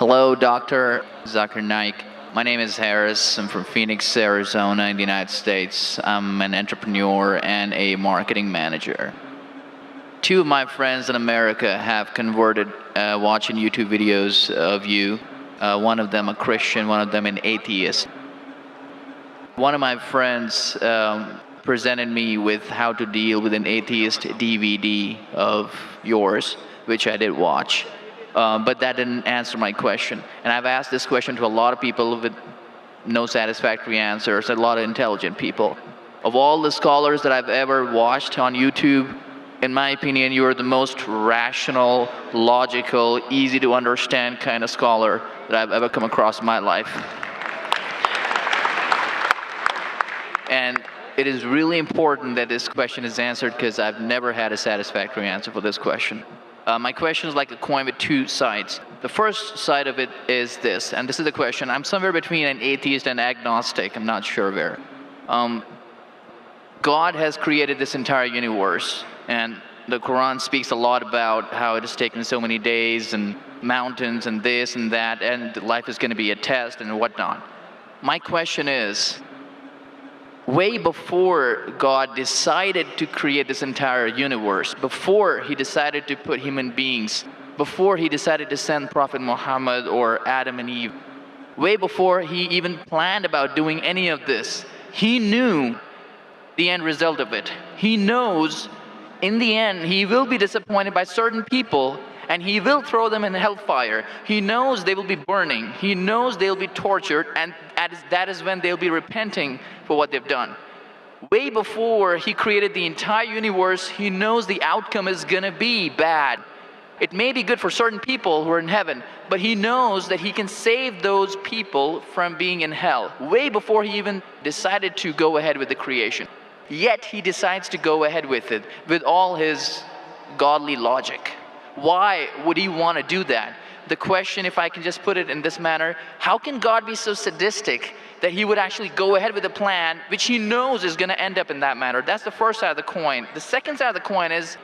Hello, Dr. Zakir Naik. My name is Harris. I'm from Phoenix, Arizona, in the United States. I'm an entrepreneur and a marketing manager. Two of my friends in America have converted watching YouTube videos of you. One of them a Christian, one of them an atheist. One of my friends presented me with how to deal with an atheist DVD of yours, which I did watch. But that didn't answer my question. And I've asked this question to a lot of people with no satisfactory answers, a lot of intelligent people. Of all the scholars that I've ever watched on YouTube, in my opinion, you are the most rational, logical, easy to understand kind of scholar that I've ever come across in my life. And it is really important that this question is answered because I've never had a satisfactory answer for this question. My question is like a coin with two sides. The first side of it is this, and this is the question. I'm somewhere between an atheist and agnostic. I'm not sure where. God has created this entire universe, and the Quran speaks a lot about how it has taken so many days and mountains and this and that, and life is going to be a test and whatnot. My question is, way before God decided to create this entire universe, before he decided to put human beings, before he decided to send Prophet Muhammad or Adam and Eve, way before he even planned about doing any of this, he knew the end result of it. He knows in the end he will be disappointed by certain people and he will throw them in hellfire. He knows they will be burning. He knows they'll be tortured, and that is when they'll be repenting for what they've done. Way before he created the entire universe, he knows the outcome is gonna be bad. It may be good for certain people who are in heaven, but he knows that he can save those people from being in hell, way before he even decided to go ahead with the creation. Yet he decides to go ahead with it, with all his godly logic. Why would he want to do that? The question, if I can just put it in this manner, how can God be so sadistic that he would actually go ahead with a plan which he knows is going to end up in that manner? That's the first side of the coin. The second side of the coin is,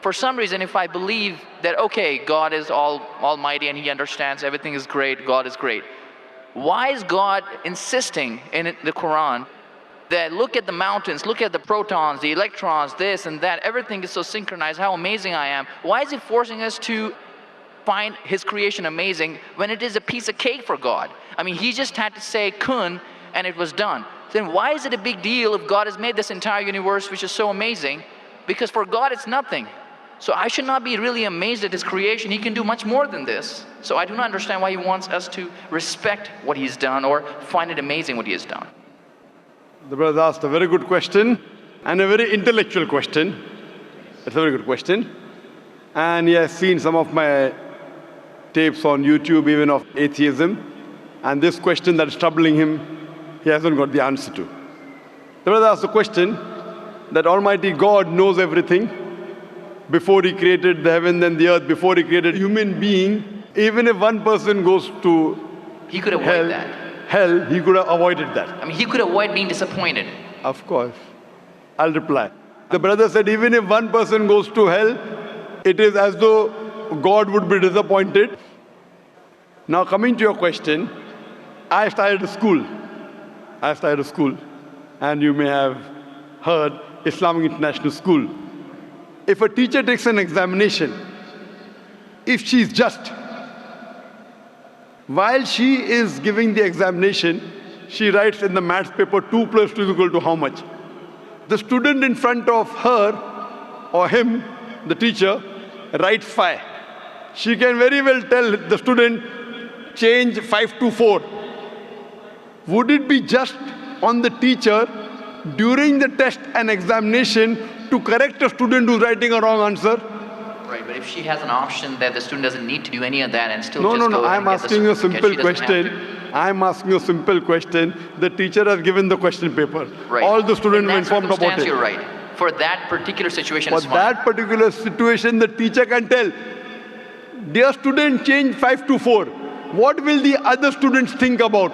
for some reason, if I believe that, okay, God is almighty and he understands everything is great, God is great, why is God insisting in the Quran that look at the mountains, look at the protons, the electrons, this and that, everything is so synchronized, how amazing I am? Why is he forcing us to find his creation amazing when it is a piece of cake for God? I mean, he just had to say kun and it was done. Then why is it a big deal if God has made this entire universe which is so amazing? Because for God it's nothing. So I should not be really amazed at his creation. He can do much more than this. So I do not understand why he wants us to respect what he's done or find it amazing what he has done. The brother asked a very good question and a very intellectual question. It's a very good question. And he has seen some of my tapes on YouTube, even of atheism. And this question that is troubling him, he hasn't got the answer to. The brother asked the question that Almighty God knows everything before he created the heaven and the earth, before he created human being. Even if one person goes to he could avoid that. Hell, he could have avoided that. I mean, he could avoid being disappointed. Of course. I'll reply. The brother said, even if one person goes to hell, it is as though God would be disappointed. Now coming to your question, I started a school. And you may have heard Islamic International School. If a teacher takes an examination, if she is just, while she is giving the examination, she writes in the maths paper 2 plus 2 is equal to how much? The student in front of her or him, the teacher, writes 5. She can very well tell the student, change 5 to 4. Would it be just on the teacher during the test and examination to correct a student who's writing a wrong answer? Right, but if she has an option that the student doesn't need to do any of that and still No, I'm asking a simple question. I'm asking a simple question. The teacher has given the question paper. Right. All the students were informed about it. You're right. For that particular situation, For that particular situation, the teacher can tell, dear student, change 5 to 4. What will the other students think about?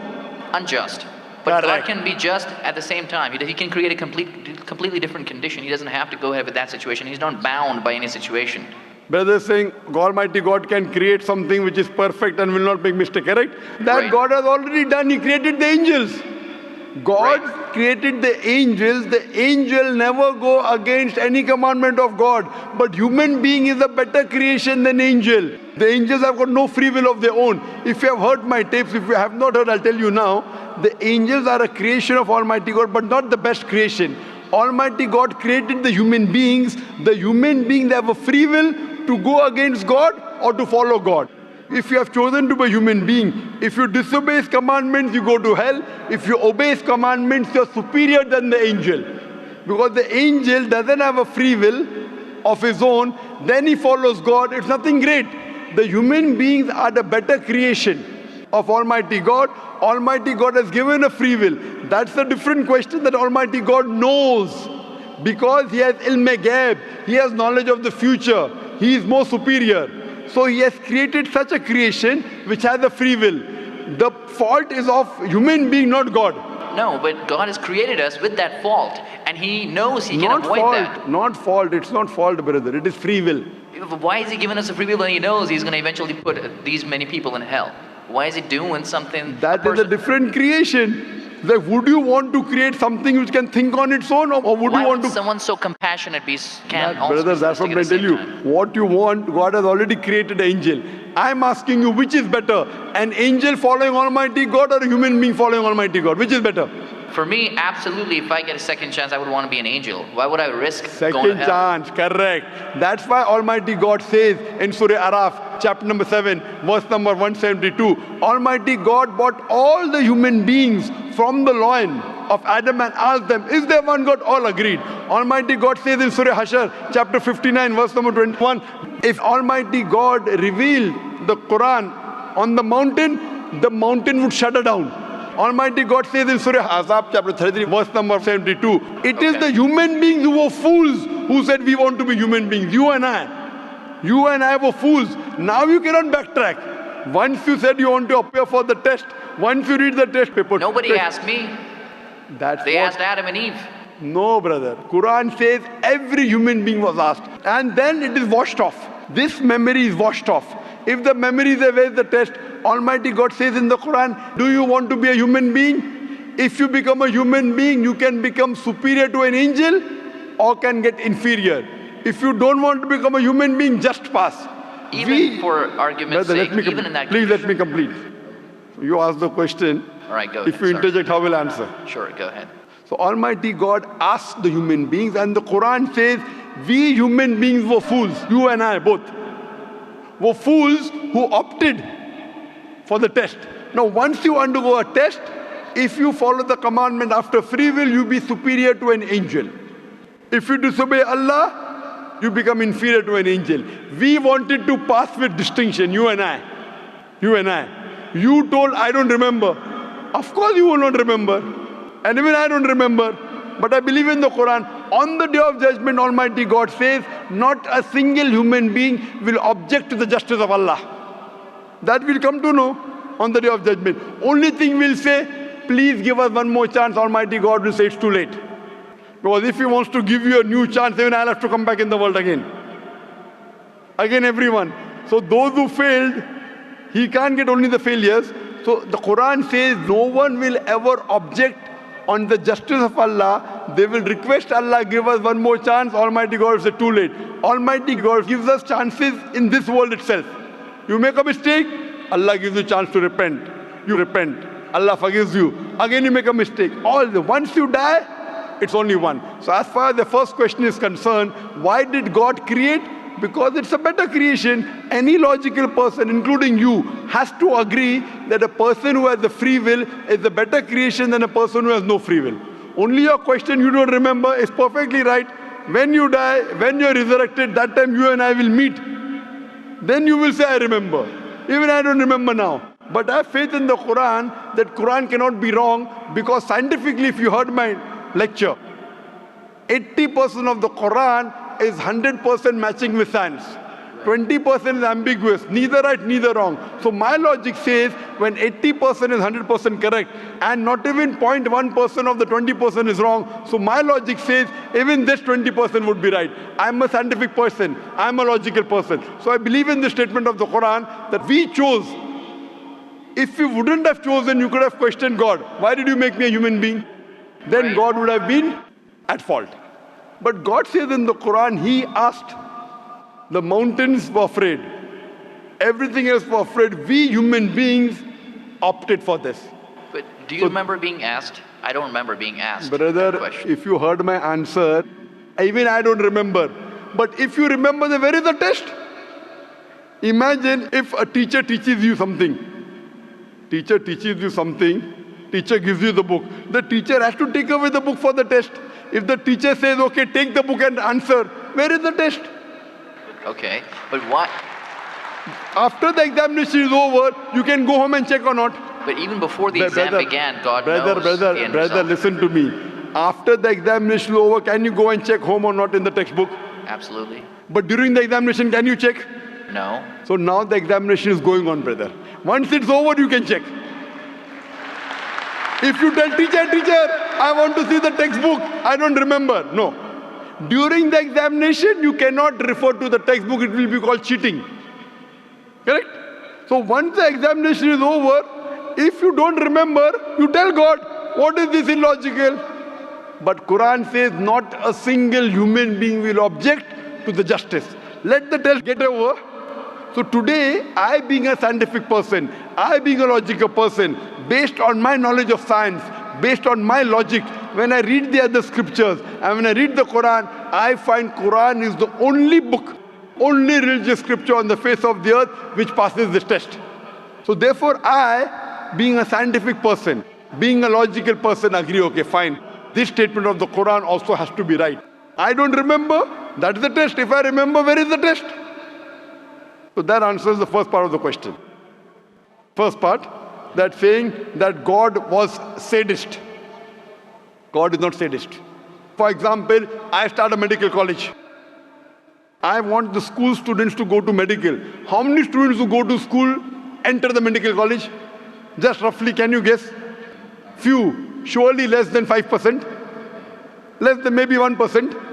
Unjust. But God can be just at the same time. He can create a completely different condition. He doesn't have to go ahead with that situation. He's not bound by any situation. Brother is saying Almighty God can create something which is perfect and will not make mistake, correct? That Right. God has already done. He created the angels. God Right. created the angels. The angel never go against any commandment of God. But human being is a better creation than angel. The angels have got no free will of their own. If you have heard my tapes, if you have not heard, I'll tell you now. The angels are a creation of Almighty God, but not the best creation. Almighty God created the human beings. The human beings have a free will to go against God or to follow God. If you have chosen to be a human being, if you disobey His commandments, you go to hell. If you obey His commandments, you're superior than the angel. Because the angel doesn't have a free will of his own, then he follows God. It's nothing great. The human beings are the better creation of Almighty God. Almighty God has given a free will. That's a different question that Almighty God knows. Because He has ilm-e-ghaib, He has knowledge of the future. He is more superior. So He has created such a creation which has a free will. The fault is of human being, not God. No, but God has created us with that fault, and He knows He can Not avoid fault, that. not fault. It's not fault, brother. It is free will. Why is He giving us a free will when He knows He's going to eventually put these many people in hell? Why is He doing something? That is a different creation. Like, would you want to create something which can think on its own, or would Why you want would to? someone so compassionate can That, also brother, be that's what sadistic I at the tell you. same time? What you want, God has already created an angel. I'm asking you, which is better? An angel following Almighty God or a human being following Almighty God? Which is better? For me, absolutely, if I get a second chance, I would want to be an angel. Why would I risk going to Second hell? chance, correct. That's why Almighty God says in Surah Araf, chapter number 7, verse number 172, Almighty God brought all the human beings from the loin of Adam and asked them, is there one God? All agreed. Almighty God says in Surah Hashar, chapter 59, verse number 21, if Almighty God revealed the Quran on the mountain would shudder down. Almighty God says in Surah Ahzab, chapter 33, verse number 72, it is the human beings who were fools who said we want to be human beings. You and I were fools. Now you cannot backtrack. Once you said you want to appear for the test, once you read the test paper. Nobody asked me. That's They what, asked Adam and Eve. No, brother. Quran says every human being was asked. And then it is washed off. This memory is washed off. If the memory is there, where is the test? Almighty God says in the Quran, do you want to be a human being? If you become a human being, you can become superior to an angel or can get inferior. If you don't want to become a human being, just pass. Even for argument's Brother, sake, even in that please let condition. me complete. You ask the question. All right, go If ahead. you sorry. interject, how will I answer? Sure, go ahead. So Almighty God asked the human beings, and the Quran says, we human beings were fools, you and I both, were fools who opted for the test. Now once you undergo a test, if you follow the commandment after free will, you be superior to an angel. If you disobey Allah, you become inferior to an angel. We wanted to pass with distinction, you and I. You told, I don't remember. Of course you will not remember. And even I don't remember. But I believe in the Quran. On the day of judgment, Almighty God says, not a single human being will object to the justice of Allah. That we'll come to know on the day of judgment. Only thing we'll say, please give us one more chance. Almighty God will say it's too late. Because if He wants to give you a new chance, even I'll have to come back in the world again. Again, everyone. So those who failed, He can't get only the failures. So the Quran says no one will ever object on the justice of Allah. They will request Allah, give us one more chance. Almighty God will say too late. Almighty God gives us chances in this world itself. You make a mistake, Allah gives you a chance to repent. You repent. Allah forgives you. Again you make a mistake. Once you die, it's only one. So as far as the first question is concerned, why did God create? Because it's a better creation. Any logical person, including you, has to agree that a person who has the free will is a better creation than a person who has no free will. Only your question you don't remember is perfectly right. When you die, when you're resurrected, that time you and I will meet. Then you will say, I remember. Even I don't remember now. But I have faith in the Quran that Quran cannot be wrong, because scientifically, if you heard my lecture, 80% of the Quran is 100% matching with science. 20% is ambiguous, neither right, neither wrong. So my logic says when 80% is 100% correct and not even 0.1% of the 20% is wrong, so my logic says even this 20% would be right. I'm a scientific person, I'm a logical person. So I believe in the statement of the Quran that we chose. If you wouldn't have chosen, you could have questioned God. Why did you make me a human being? Then God would have been at fault. But God says in the Quran, He asked, the mountains were afraid. Everything else was afraid. We human beings opted for this. But do you remember being asked? I don't remember being asked. Brother, that question. if you heard my answer, even I don't remember. But if you remember, then where is the test? Imagine if a teacher teaches you something. Teacher teaches you something. Teacher gives you the book. The teacher has to take away the book for the test. If the teacher says, okay, take the book and answer, where is the test? Okay, but why? After the examination is over, you can go home and check or not. But even before the exam began, God knows the end Brother, result. listen to me. After the examination is over, can you go and check home or not in the textbook? Absolutely. But during the examination, can you check? No. So now the examination is going on, brother. Once it's over, you can check. If you tell teacher, I want to see the textbook, I don't remember. No. During the examination, you cannot refer to the textbook. It will be called cheating. Correct? So once the examination is over, if you don't remember, you tell God, what is this illogical? But Quran says not a single human being will object to the justice. Let the test get over. So today, I being a scientific person, I being a logical person, based on my knowledge of science, based on my logic, when I read the other scriptures and when I read the Quran, I find Quran is the only book, only religious scripture on the face of the earth which passes this test. So therefore I, being a scientific person, being a logical person, agree, okay, fine. This statement of the Quran also has to be right. I don't remember, that's the test. If I remember, where is the test? So that answers the first part of the question. First part, that saying that God was sadist. God is not sadist. For example, I start a medical college. I want the school students to go to medical. How many students who go to school enter the medical college? Just roughly, can you guess? Few. Surely less than 5%. Less than maybe 1%.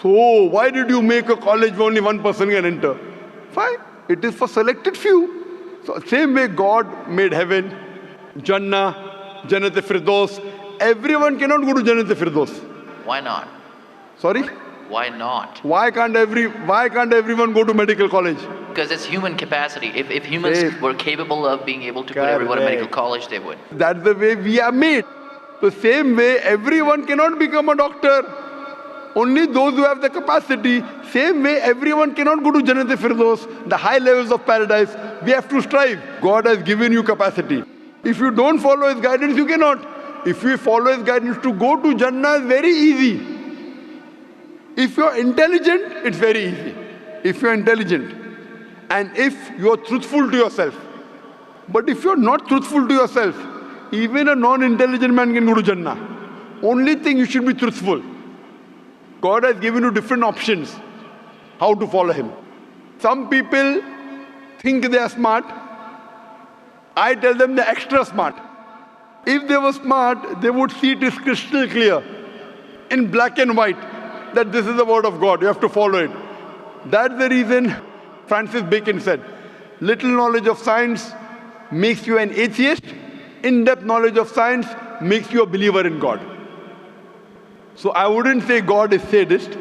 So why did you make a college where only 1% can enter? Fine. It is for selected few. So same way God made heaven, Jannah, Jannat-e-Firdaus. Everyone cannot go to Jannat-e-Firdaus. Why not? Sorry? Why not? Why can't everyone go to medical college? Because it's human capacity. If humans were capable of being able to put everyone in medical college, they would. That's the way we are made. The same way everyone cannot become a doctor. Only those who have the capacity. Same way everyone cannot go to Jannat-e-Firdaus, the high levels of paradise. We have to strive. God has given you capacity. If you don't follow His guidance, you cannot. If you follow His guidance, to go to Jannah is very easy. If you're intelligent, it's very easy. If you're intelligent and if you're truthful to yourself. But if you're not truthful to yourself, even a non-intelligent man can go to Jannah. Only thing, you should be truthful. God has given you different options how to follow Him. Some people think they are smart. I tell them they're extra smart. If they were smart, they would see it is crystal clear, in black and white, that this is the word of God. You have to follow it. That's the reason Francis Bacon said, little knowledge of science makes you an atheist. In-depth knowledge of science makes you a believer in God. So I wouldn't say God is sadist.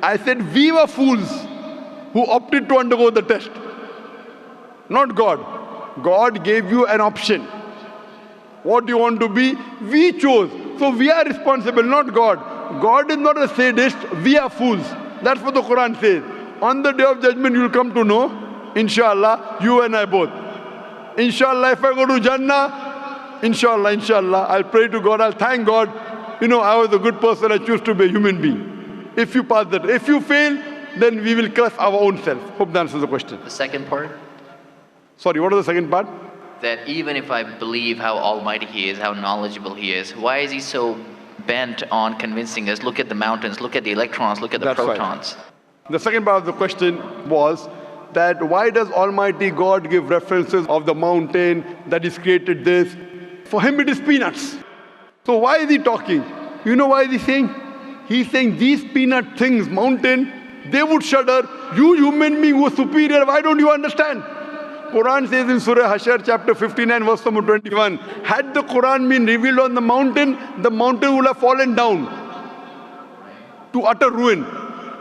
I said we were fools who opted to undergo the test. Not God. God gave you an option. What do you want to be? We chose. So we are responsible, not God. God is not a sadist. We are fools. That's what the Quran says. On the day of judgment, you will come to know, inshallah, you and I both. Inshallah, if I go to Jannah, inshallah, I'll pray to God, I'll thank God. You know, I was a good person, I choose to be a human being. If you pass that. If you fail, then we will curse our own self. Hope that answers the question. The second part? Sorry, what was the second part? That even if I believe how almighty He is, how knowledgeable He is, why is He so bent on convincing us, look at the mountains, look at the electrons, look at the protons? The second part of the question was that why does Almighty God give references of the mountain that He's created this? For Him it is peanuts. So why is He talking? You know why is He saying? He's saying these peanut things, mountain, they would shudder. You human being who are superior, why don't you understand? Quran says in Surah Hashar chapter 59 verse number 21, had the Quran been revealed on the mountain would have fallen down to utter ruin.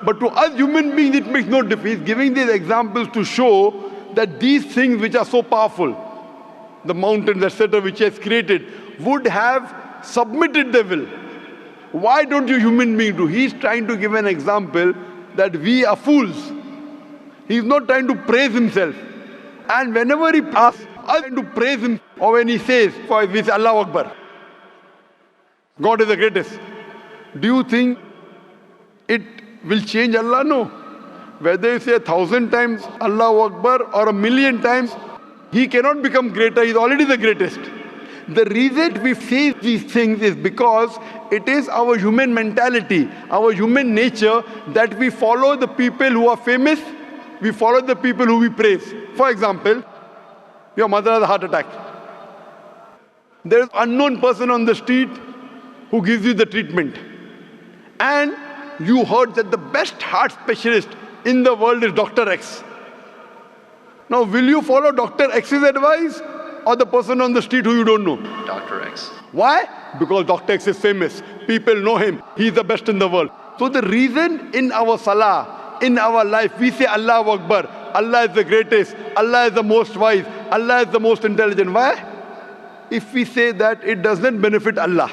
But to us human beings it makes no difference. He's giving these examples to show that these things which are so powerful, the mountains, etc., which He has created, would have submitted their will. Why don't you human beings do? He's trying to give an example that we are fools. He's not trying to praise Himself. And whenever He asks us to praise Him, or when He says, for we say Allahu Akbar, God is the greatest, do you think it will change Allah? No. Whether you say 1,000 times Allahu Akbar or 1,000,000 times, He cannot become greater. He's already the greatest. The reason we say these things is because it is our human mentality, our human nature, that we follow the people who are famous, we follow the people who we praise. For example, your mother has a heart attack. There is an unknown person on the street who gives you the treatment. And you heard that the best heart specialist in the world is Dr. X. Now, will you follow Dr. X's advice or the person on the street who you don't know? Dr. X. Why? Because Dr. X is famous. People know him. He's the best in the world. So the reason in our salah, in our life, we say Allahu Akbar, Allah is the greatest, Allah is the most wise, Allah is the most intelligent. Why? If we say that, it doesn't benefit Allah.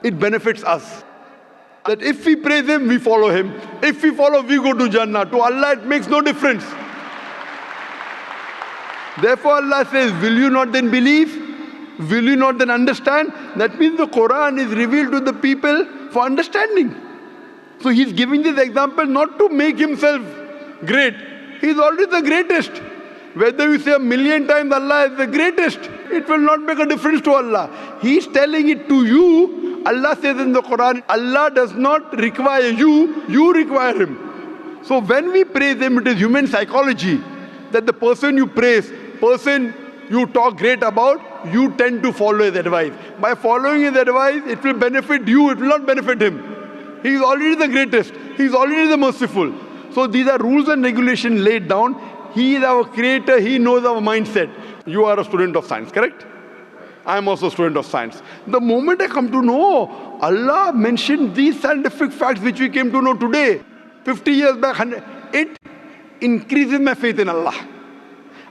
It benefits us. That if we praise Him, we follow Him. If we follow, we go to Jannah. To Allah, it makes no difference. Therefore, Allah says, will you not then believe? Will you not then understand? That means the Quran is revealed to the people for understanding. So He's giving this example not to make Himself great. He's already the greatest. Whether you say 1,000,000 times Allah is the greatest, it will not make a difference to Allah. He's telling it to you. Allah says in the Quran, Allah does not require you, you require Him. So when we praise Him, it is human psychology that the person you praise, person you talk great about, you tend to follow His advice. By following His advice, it will benefit you, it will not benefit Him. He is already the greatest. He is already the merciful. So these are rules and regulations laid down. He is our creator. He knows our mindset. You are a student of science, correct? I am also a student of science. The moment I come to know, Allah mentioned these scientific facts which we came to know today, 50 years back, it increases my faith in Allah.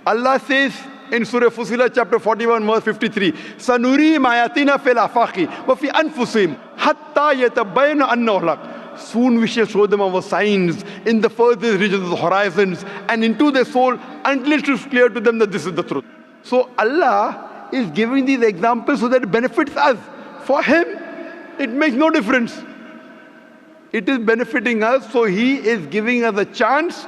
Allah says in Surah Fussilat chapter 41 verse 53, Sanurihim ayatina fil afaqi wa fi anfusihim hatta yatabayyana annahu al-haq. Soon we shall show them our signs in the furthest regions of the horizons and into their soul until it is clear to them that this is the truth. So Allah is giving these examples so that it benefits us. For Him, it makes no difference. It is benefiting us, so He is giving us a chance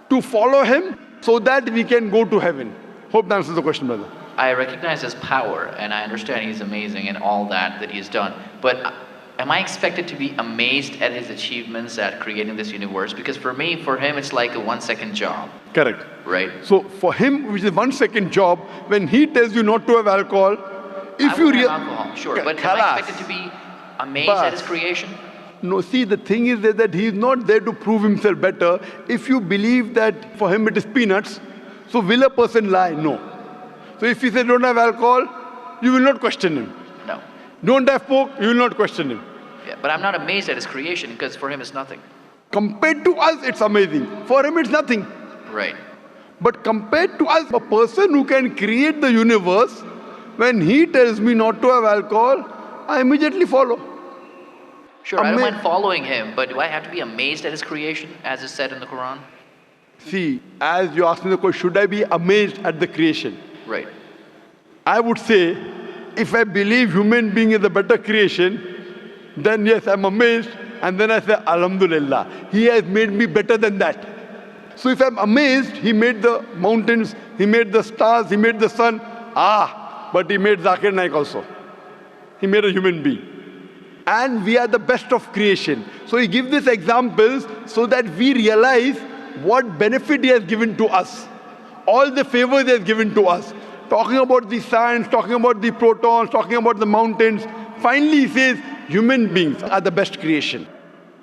to follow Him so that we can go to heaven. Hope that answers the question, brother. I recognize His power, and I understand He's amazing and all that He's done. But am I expected to be amazed at His achievements at creating this universe? Because for Him, it's like a 1-second job. Correct. Right? So for Him, which is 1-second job, when He tells you not to have alcohol, if you have alcohol, sure. But am I expected to be amazed at His creation? No, see, the thing is that He is not there to prove Himself better. If you believe that for Him it is peanuts, so will a person lie? No. So if He says don't have alcohol, you will not question Him. No. Don't have pork, you will not question Him. Yeah, but I'm not amazed at His creation because for Him it's nothing. Compared to us, it's amazing. For Him, it's nothing. Right. But compared to us, a person who can create the universe, when He tells me not to have alcohol, I immediately follow. Sure, I don't mind following Him, but do I have to be amazed at His creation, as is said in the Quran? See, as you asked me the question, should I be amazed at the creation? Right. I would say, if I believe human being is a better creation, then yes, I'm amazed, and then I say, Alhamdulillah, He has made me better than that. So if I'm amazed, He made the mountains, He made the stars, He made the sun, but He made Zakir Naik also. He made a human being. and we are the best of creation. So he gives these examples so that we realize what benefit he has given to us, all the favors he has given to us. Talking about the science, talking about the protons, talking about the mountains. Finally, he says human beings are the best creation.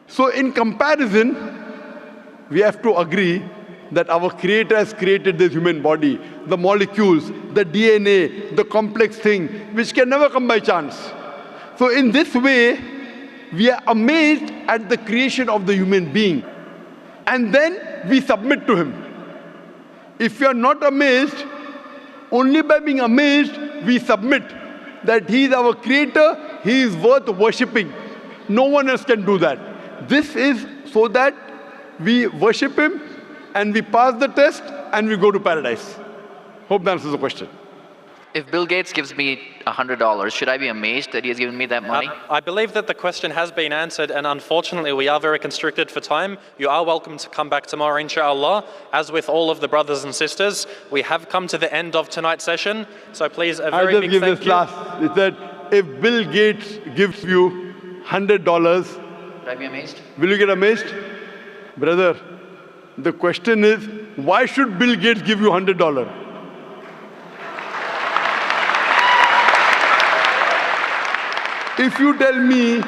So in comparison, we have to agree that our Creator has created this human body, the molecules, the DNA, the complex thing, which can never come by chance. So in this way, we are amazed at the creation of the human being. And then we submit to him. If we are not amazed, only by being amazed, we submit that he is our creator, he is worth worshipping. No one else can do that. This is so that we worship him and we pass the test and we go to paradise. Hope that answers the question. If Bill Gates gives me $100, should I be amazed that he has given me that money? I believe that the question has been answered, and unfortunately we are very constricted for time. You are welcome to come back tomorrow, inshallah. As with all of the brothers and sisters, we have come to the end of tonight's session. So please, a very big thank you. It said, if Bill Gates gives you $100, Should I be amazed? will you get amazed? Brother, the question is, why should Bill Gates give you $100? If you tell me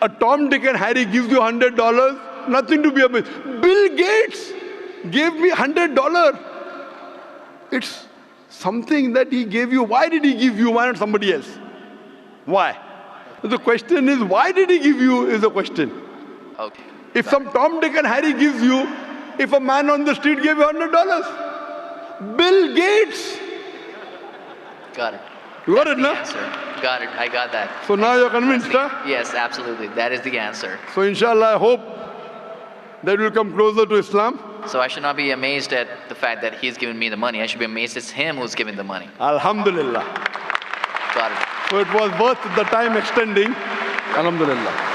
a Tom, Dick and Harry gives you $100, nothing to be amazed. Bill Gates gave me $100. It's something that he gave you. Why did he give you? Why not somebody else? Why? The question is, why did he give you is the question. Okay. If some Tom, Dick and Harry gives you, if a man on the street gave you $100, Bill Gates. Got it. You got it, The no? answer. Got it. I got that. So now you're convinced, huh? Yes, absolutely. That is the answer. So inshallah, I hope that we'll come closer to Islam. So I should not be amazed at the fact that he's given me the money. I should be amazed it's him who's giving the money. Alhamdulillah. Got it. So it was worth the time extending. Alhamdulillah.